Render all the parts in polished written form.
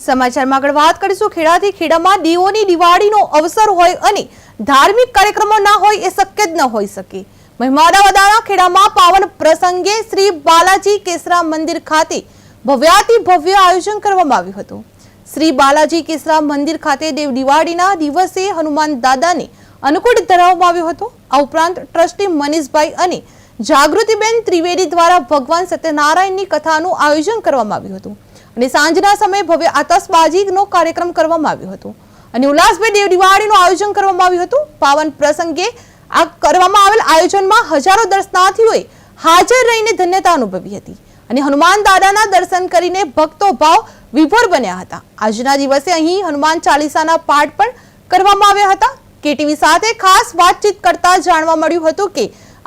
સમાચારમાં આગળ વાત કરીશું ખેડાથી ખેડામાં દીવોની દિવાળીનો અવસર હોય અને ધાર્મિક કાર્યક્રમો ના હોય એ શક્ય જ ન હોઈ શકે। મહેમાડા વદાણા ખેડામાં પાવન પ્રસંગે શ્રી બાલાજી કેસરા મંદિર ખાતે ભવ્યાતિ ભવ્ય આયોજન કરવામાં આવ્યું હતું। શ્રી બાલાજી કેસરા મંદિર ખાતે દેવ દિવાળીના દિવસે હનુમાન દાદાને અનુકૂળ ધરાવવામાં આવ્યો હતો। આ ઉપરાંત ટ્રસ્ટી મનીષભાઈ અને જાગૃતિબેન ત્રિવેદી દ્વારા ભગવાન સત્યનારાયણની કથાનું આયોજન કરવામાં આવ્યું હતું અને સાંજના સમયે ભવ્ય આતશબાજીનો કાર્યક્રમ કરવામાં આવ્યો હતો અને ઉલ્લાસભેર દેવ દિવાળીનું આયોજન કરવામાં આવ્યું હતું। પાવન પ્રસંગે આ કરવામાં આવેલ આયોજનમાં હજારો દર્શનાર્થીઓએ હાજર રહીને ધન્યતા અનુભવી હતી અને હનુમાન દાદાના દર્શન કરીને ભક્તો ભાવ વિભોર બન્યા હતા। આજના દિવસે અહીં હનુમાન ચાલીસાના પાઠ પણ કરવામાં આવ્યા હતા। કેટીવી સાથે ખાસ વાતચીત કરતા જાણવા મળ્યું હતું કે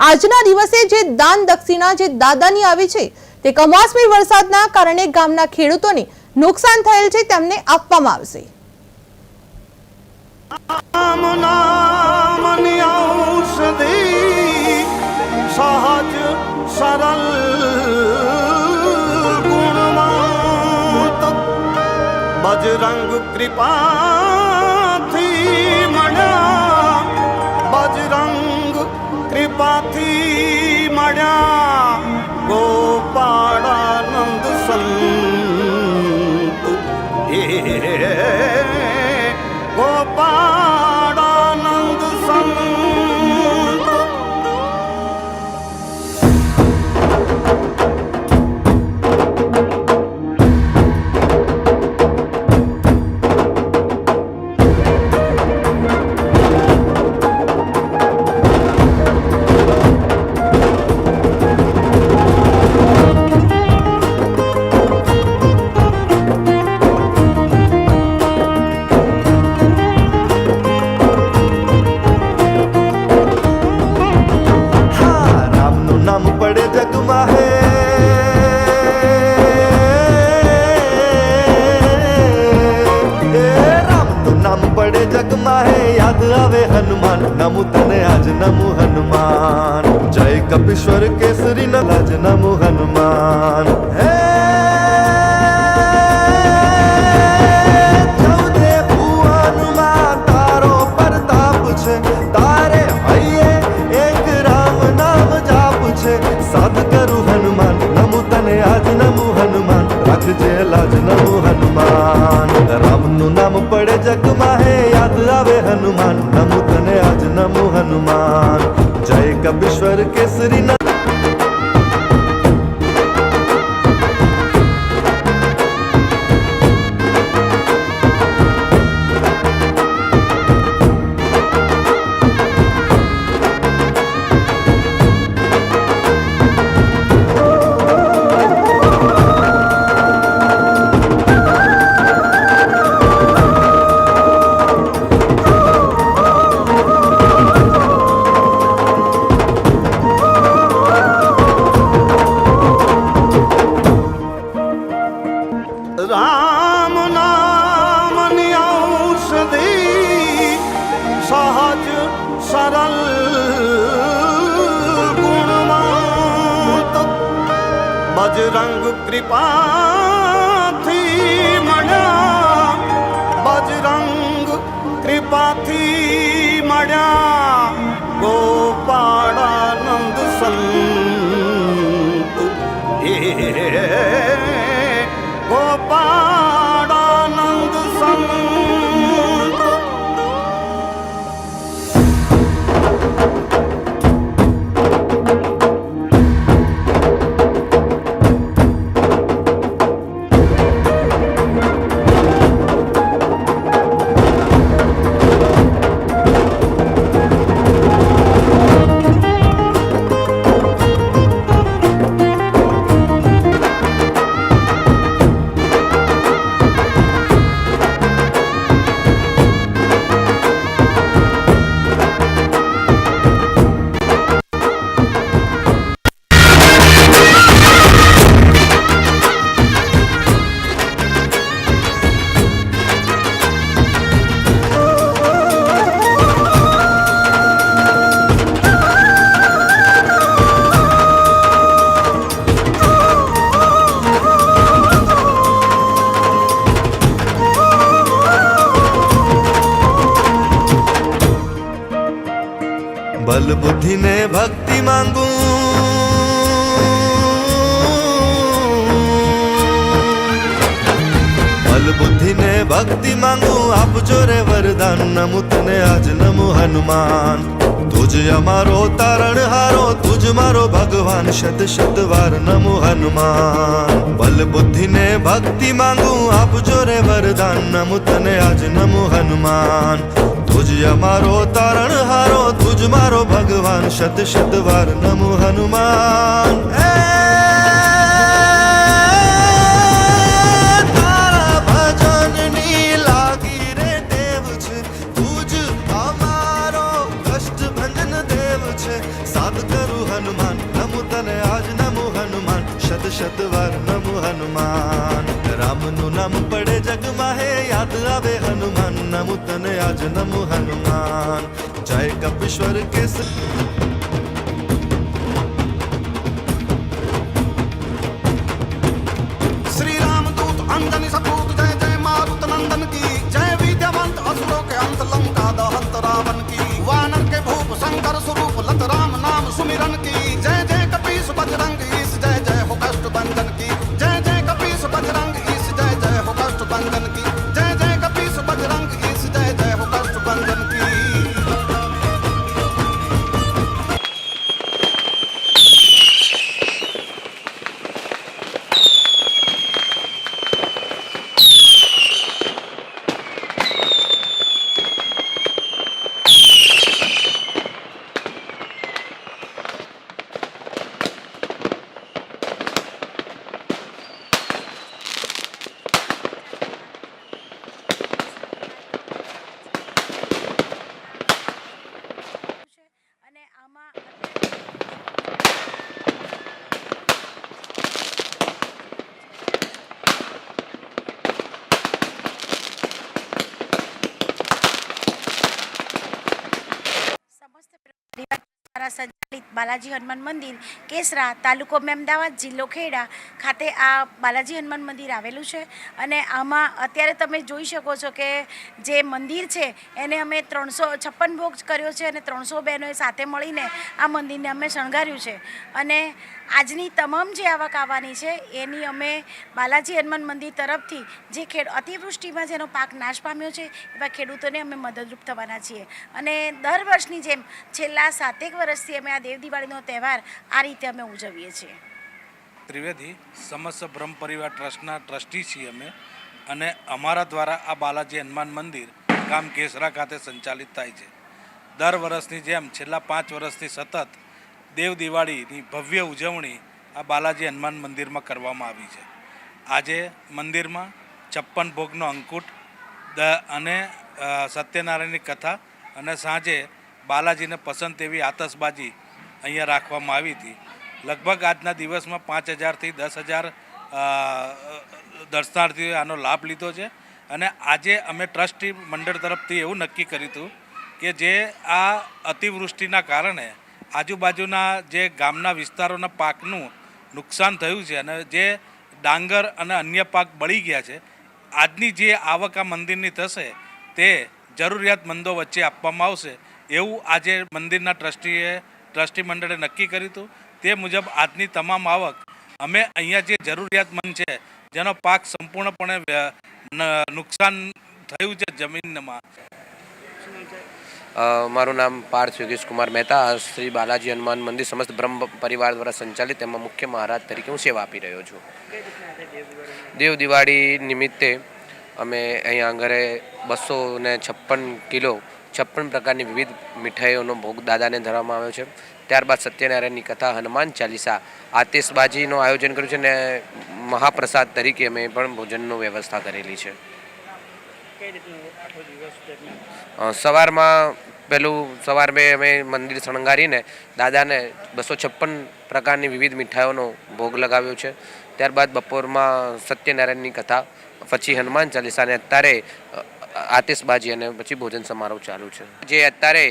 આજના દિવસે જે દાન દક્ષિણા જે દાદાની આવી છે તે કમોસમી વરસાદના કારણે ગામના ખેડૂતોને નુકસાન થયેલ છે તેમને આપવામાં આવશે। बजरंग कृपाथी मण्या बजरंग कृपाथी मण्या गोपाळानंद संत गोपाळानंद संत। याद आवे हनुमान नमु तने आज नमु हनुमान जय कपीश्वर केसरी नज नमु हनुमान। चौदे भुवનમાં તારો પ્રતાપ છે તારે હૈયે એક રામ નામ જાપ છે સાધ કરું હનુમાન નમુ તને આજ નમુ હનુમાન રાખજે લાજ નમુ હનુમાન। રામનું નામ પડે જગમાં હે યાદ આવે હનુમાન નમુ તને આજ નમુ હનુમાન જય કપીશ્વર કેસરી राम नामनी औषधि सहज सरल गुणवंत बजरंग कृपाथी मण्या बजरंग कृपाथी मण्या गोपाळानंद संत गोपाळानंद संत। बल बुद्धि ने भक्ति मांगू बल बुद्धि ने भक्ति मांगू आप जो रे वरदान नमो तने आज नमो हनुमान तुझ अमारो तारण हारो तुझ मारो भगवान शत शत वार नमो हनुमान बल बुद्धि ने भक्ति मांगू आप जो रे वरदान नमो तने आज नमो हनुमान तुझ अमारो तारण हारो तुझ मारो भगवान शत शत वार नमो हनुमान तारा भजन नी लागी रे देव छे तुझ अमारो कष्ट भंजन देव छे साध करू हनुमान नमो तने आज नमो हनुमान शत शत वार नमो हनुमान राम नु नाम पड़े जग माहे याद आवे हनुमान नमो तने आज नमो हनुमान जय कपीश्वर के श्री रामदूत अंजनी सपूत जय जय मारुत नंदन की जय विद्यावंत असुरों के अंत लंका दहत रावण की वानर के भूप शंकर स्वरूप लत राम नाम सुमिरन की जय जय कपीस बजरंग ईश जय जय हो कष्ट भंजन की जय जय कपीस बजरंग ईश जय जय हो कष्ट भंजन की जय जय कपीस बजरंग ईश जय जय हो कष्ट भंजन की અને આમાં સમસ્ત પરિવાર દ્વારા સંચાલિત બાલાજી હનુમાન મંદિર કેસરા તાલુકો મેમદાવાદ જિલ્લો ખેડા ખાતે આ બાલાજી હનુમાન મંદિર આવેલું છે અને આમાં અત્યારે તમે જોઈ શકો છો કે જે મંદિર છે એને અમે 356 ભોગ કર્યો છે અને 300 બહેનોએ સાથે મળીને આ મંદિરને અમે શણગાર્યું છે અને આજની તમામ જે આવક આવવાની છે એની અમે બાલાજી હનુમાન મંદિર તરફથી જે અતિવૃષ્ટિમાં જેનો પાક નાશ પામ્યો છે એવા ખેડૂતોને અમે મદદરૂપ થવાના છીએ અને દર વર્ષની જેમ છેલ્લા 7 વર્ષથી અમે આ દેવ દિવાળીનો તહેવાર આ રીતે અમે ઉજવીએ છીએ. ત્રિવેદી સમસ્ત બ્રહ્મ પરિવાર ટ્રસ્ટના ટ્રસ્ટી છીએ અમે અને અમારા દ્વારા આ બાલાજી હનુમાન મંદિર ગામ કેસરા ખાતે સંચાલિત થાય છે. દર વર્ષની જેમ છેલ્લા 5 વર્ષથી સતત દેવ દિવાળીની ભવ્ય ઉજવણી આ બાલાજી હનુમાન મંદિરમાં કરવામાં આવી છે. આજે મંદિરમાં 56 ભોગનો અંકુટ અને સત્યનારાયણની કથા અને સાંજે બાલાજીને પસંદ એવી આતશબાજી અહીંયા રાખવામાં આવી હતી. લગભગ આજના દિવસમાં 5000થી 10,000 દર્શનાર્થીઓએ આનો લાભ લીધો છે અને આજે અમે ટ્રસ્ટી મંડળ તરફથી એવું નક્કી કર્યું હતું કે જે આ અતિવૃષ્ટિના કારણે આજુબાજુના જે ગામના વિસ્તારોના પાકનું નુકસાન થયું છે અને જે ડાંગર અને અન્ય પાક બળી ગયા છે, આજની જે આવક આ મંદિરની થશે તે જરૂરિયાતમંદો વચ્ચે આપવામાં આવશે એવું આજે મંદિરના ટ્રસ્ટી મંડળે નક્કી કર્યું હતું. તે મુજબ આજની તમામ આવક અમે અહીંયા જે જરૂરિયાતમંદ છે જેનો પાક સંપૂર્ણપણે નુકસાન થયું છે જમીનમાં. મારું નામ પાર્થ યોગેશ કુમાર મહેતા, શ્રી બાલાજી હનુમાન મંદિર સમસ્ત બ્રહ્મ પરિવાર દ્વારા સંચાલિત એમાં મુખ્ય મહારાજ તરીકે હું સેવા આપી રહ્યો છું. દેવ દિવાળી નિમિત્તે અમે અહીંયા આંગરે 256 કિલો 56 પ્રકારની વિવિધ મીઠાઈઓનો ભોગ દાદાને ધરવામાં આવ્યો છે. ત્યારબાદ સત્યનારાયણની કથા, હનુમાન ચાલીસા, આતિશબાજીનું આયોજન કર્યું છે અને મહાપ્રસાદ તરીકે અમે પણ ભોજનની વ્યવસ્થા કરેલી છે. સવારમાં સવાર મેં અમે મંદિર શણગારીને દાદાને 256 પ્રકારની વિવિધ મીઠાઈઓનો ભોગ લગાવ્યો છે. ત્યારબાદ બપોરમાં સત્યનારાયણની કથા, પછી હનુમાન ચાલીસા અને અત્યારે આતિશબાજી અને પછી ભોજન સમારોહ ચાલુ છે. જે અત્યારે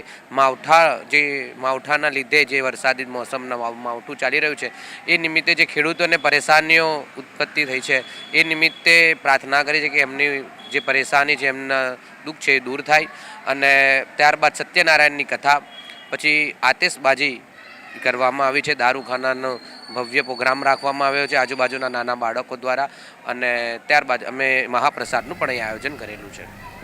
માવઠાના લીધે જે વરસાદી મોસમના માવઠું ચાલી રહ્યું છે એ નિમિત્તે જે ખેડૂતોને પરેશાનીઓ ઉત્પત્તિ થઈ છે એ નિમિત્તે પ્રાર્થના કરી છે કે એમની જે પરેશાની છે, એમના દુઃખ છે એ દૂર થાય. અને ત્યારબાદ સત્યનારાયણની કથા પછી આતિશબાજી કરવામાં આવી છે, દારૂખાનાનો ભવ્ય પ્રોગ્રામ રાખવામાં આવ્યો છે આજુબાજુના નાના બાળકો દ્વારા, અને ત્યારબાદ અમે મહાપ્રસાદનું પણ અહીં આયોજન કરેલું છે.